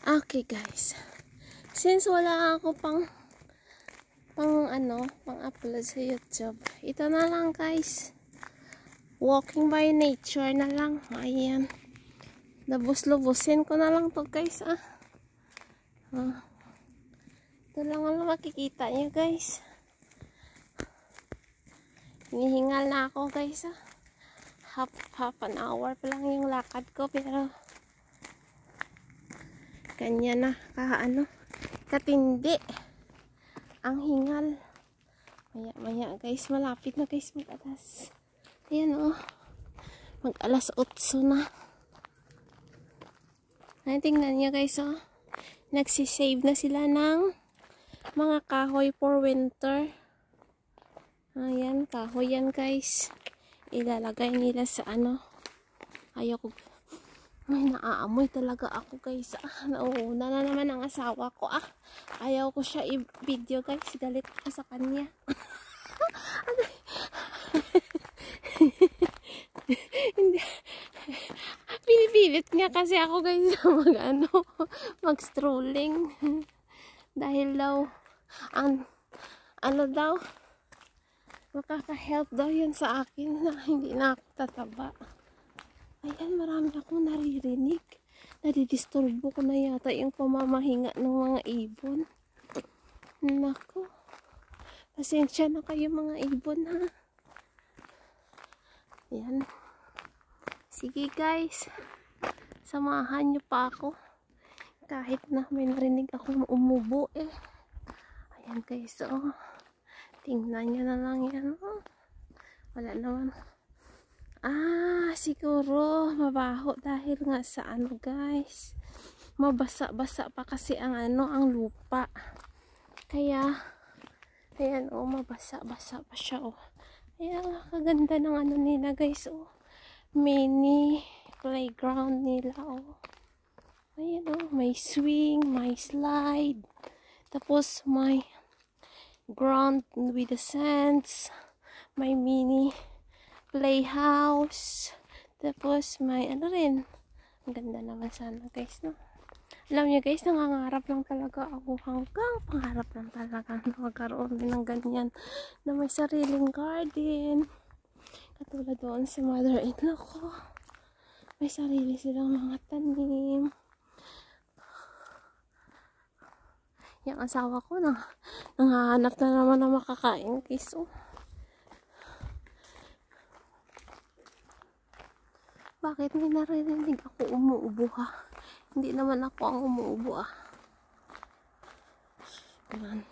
Okay guys, since wala ako pang upload sa YouTube, ito na lang guys, walking by nature na lang. Ayan, labos-lubusin ko na lang to guys. Ito lang ang makikita nyo guys. Hinihingal na ako guys. Half an hour pa lang yung lakad ko, pero kanya na katindi ang hingal. Maya guys, malapit na guys mag-alas. Ayan mag-alas 8 na. Ay, tingnan nyo guys nagsisave na sila ng mga kahoy for winter. Ayan, kahoy yan guys, ilalagay nila sa ayoko. Ay, naaamoy talaga ako guys. Nauuna na naman ang asawa ko. Ayaw ko siya i-video guys. Galit ako sa kanya. Hindi. Pinipilit niya kasi ako guys mag-strolling. Dahil daw, daw, makaka-help daw yun sa akin na hindi na ako tataba. Ayan, marami akong naririnig. Nadidisturbo ko na yata yung pamamahinga ng mga ibon. Nako. Pasensya na kayo mga ibon ha. Ayan. Sige guys. Samahan nyo pa ako. Kahit na may narinig akong umubo Ayan guys. Tingnan nyo na lang yan. Wala naman. Siguro mabaho dahil nga sa guys, mabasa-basa pa kasi ang lupa. Kaya ayan mabasa-basa pa siya Ayan, kaganda ng nila guys mini playground nila Ayan may swing, may slide, tapos may ground with the sands, may mini playhouse, tapos may rin. Ang ganda naman sana guys Alam niyo guys, nangangarap lang talaga ako, hanggang pangarap lang talaga na magkaroon din ng ganyan na may sariling garden. Katulad doon sa mother-in-law ko, may sarili silang mga tanim. Yung asawa ko nanghahanap na naman na makakain guys Bakit may naririnig ako umuubo Hindi naman ako ang umuubo Ayan.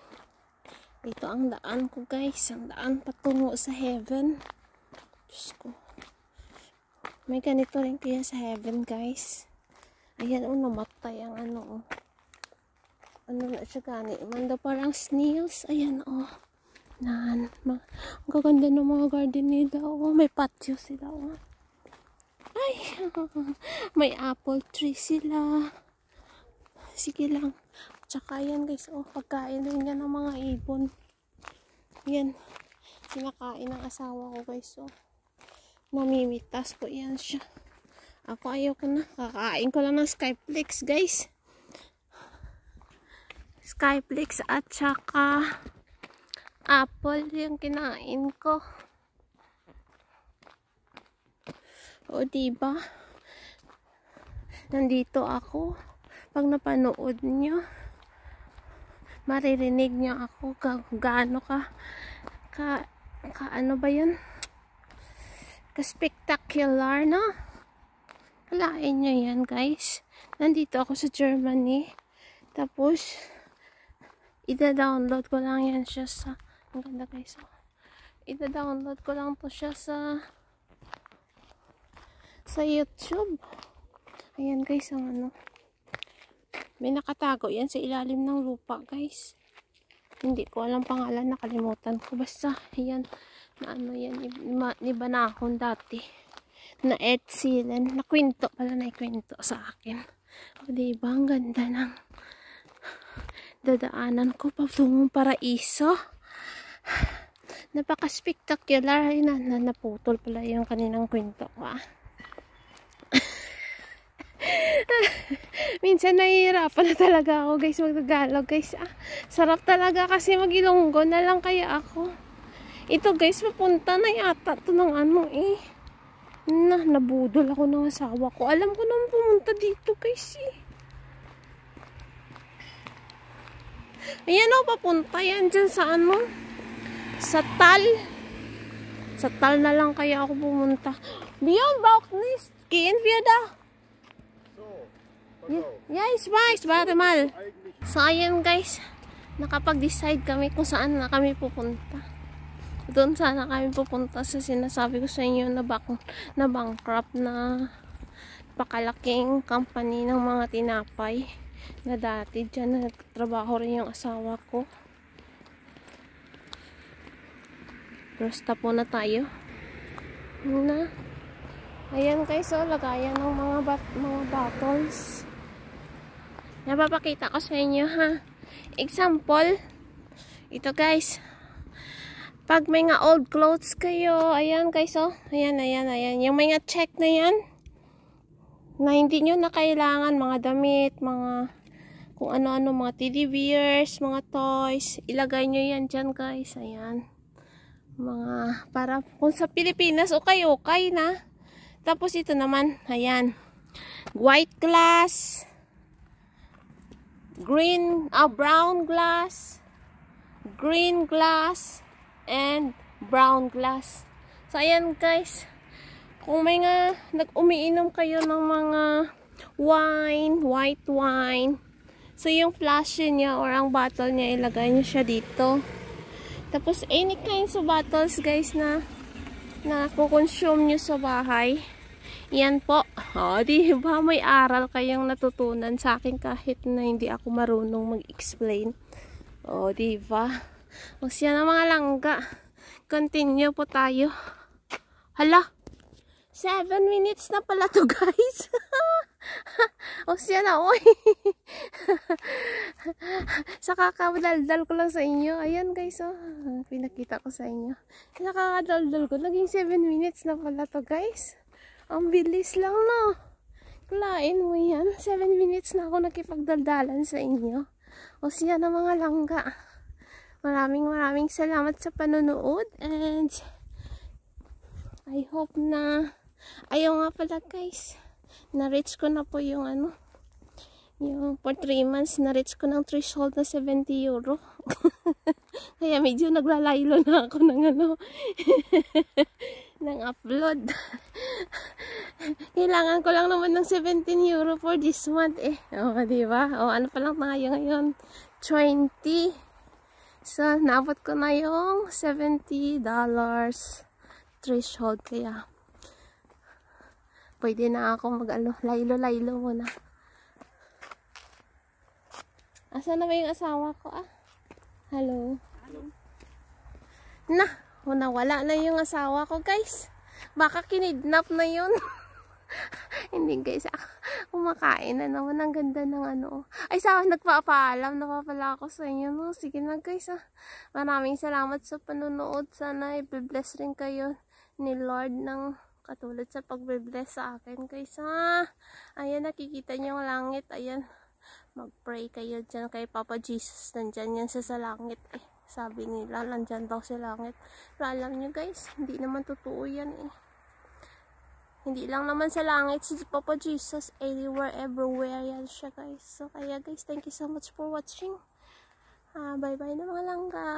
Ito ang daan ko guys. Ang daan patungo sa heaven. Diyos ko. May ganito rin kaya sa heaven guys. Ayan namatay ang na siya gani. Manda parang snails. Ayan Ang gaganda ng mga garden nila May patio sila Ay, may apple tree sila. Sige lang. Tsaka yan guys, pagkain rin yan ng mga ibon. Yan. Sinakain ng asawa ko guys. Namimitas po yan siya. Ako ayoko na. Kakain ko lang ng Skyflakes guys. Skyflakes at tsaka apple yung kinain ko. Diba? Nandito ako. Pag napanood nyo, maririnig nyo ako gaano ka ba yun? Ka-spectacular Kalain nyo yan guys. Nandito ako sa Germany. Tapos, ida-download ko lang yan siya sa, ang ganda guys ida-download ko lang to siya sa YouTube. Ayan guys, may nakatago yan sa ilalim ng lupa guys. Hindi ko alam pangalan, nakalimutan ko. Basta yan yan, iba na akong dati na earth sealant, na kwento pala, na ikwento sa akin. Diba ang ganda ng dadaanan ko patungong paraiso. Napaka-spectacular. Naputol pala yung kaninang kwento ko Minsan nahihirapan na talaga ako guys mag-Tagalog guys. Sarap talaga kasi mag-Ilonggo na lang kaya ako. Ito guys, papunta na yata ito ng ano eh. Nabudol ako ng asawa ko. Alam ko naman pumunta dito guys eh. Ayan o, papunta yan dyan sa ano. Sa Tal. Sa Tal na lang kaya ako pumunta. Beyond Balknis, gehen wir da? Ja, ich weiß, warte mal. So, ayan guys. Nakapag-decide kami kung saan na kami pupunta. Doon sana kami pupunta sa sinasabi ko sa inyo na bankrupt na pakalaking company ng mga tinapay. Na dati dyan nagtrabaho rin yung asawa ko. Pero stop muna tayo. Ayan guys, so lagayan ng mga bottles. Napapakita ko sa inyo ha. Example, ito guys. Pag may nga old clothes kayo, ayan guys, oh. Ayan. Yung mga check na yan, na hindi nyo na kailangan, mga damit, mga kung ano-ano, mga teddy bears, mga toys, ilagay nyo yan dyan guys. Ayan. Mga, para kung sa Pilipinas, okay na. Tapos ito naman, ayan. White glass, brown glass, green glass, and brown glass. So ayan guys, kung may nga umiinom kayo ng mga white wine, so yung flash niya or ang bottle niya, ilagay niyo siya dito. Tapos any kinds of bottles guys na kukonsume nyo sa bahay, yan po. Diba may aral kayong natutunan sa akin kahit na hindi ako marunong mag-explain. Diba? O siya na mga langga. Continue po tayo. Hala, 7 minutes na pala to guys. O siya na, oy. Sa kakadaldal ko lang sa inyo. Ayan guys, oh. Pinakita ko sa inyo. Sa kakadaldal ko, naging 7 minutes na pala to guys. Ang bilis lang, no? Kulain mo yan. 7 minutes na ako nakipagdaldalan sa inyo. O siya na mga langga. Maraming salamat sa panonood. And I hope na ayaw nga pala guys. Na-reach ko na po yung ano. Yung for 3 months, na-reach ko ng threshold na 70 euro. Kaya medyo naglalaylo na ako ng ano. ng upload. Kailangan ko lang naman ng 17 euro for this month eh. Diba? Ano pa lang tayo ngayon? 20. So, naabot ko na yung $70 threshold. Kaya, pwede na ako laylo-laylo muna. Asa na ba yung asawa ko Hello? Nawala na yung asawa ko guys. Baka kinidnap na yun. Hindi guys, kumakain na naman. Ang ganda ng ano. Ay, nagpapaalam na pa pala ako sa inyo. No? Sige na guys. Maraming salamat sa panonood. Sana i-bless rin kayo ni Lord ng katulad sa pag-bless sa akin guys. Ayan, nakikita nyo yung langit. Ayan, mag-pray kayo dyan kay Papa Jesus. Nandyan yan sa langit eh. Sabi nila, nandyan daw sa langit. Pero alam nyo guys, hindi naman totoo yan eh. Hindi lang naman sa langit si Papa Jesus. Anywhere, everywhere yan siya guys. So kaya guys, thank you so much for watching. Bye bye na mga langga.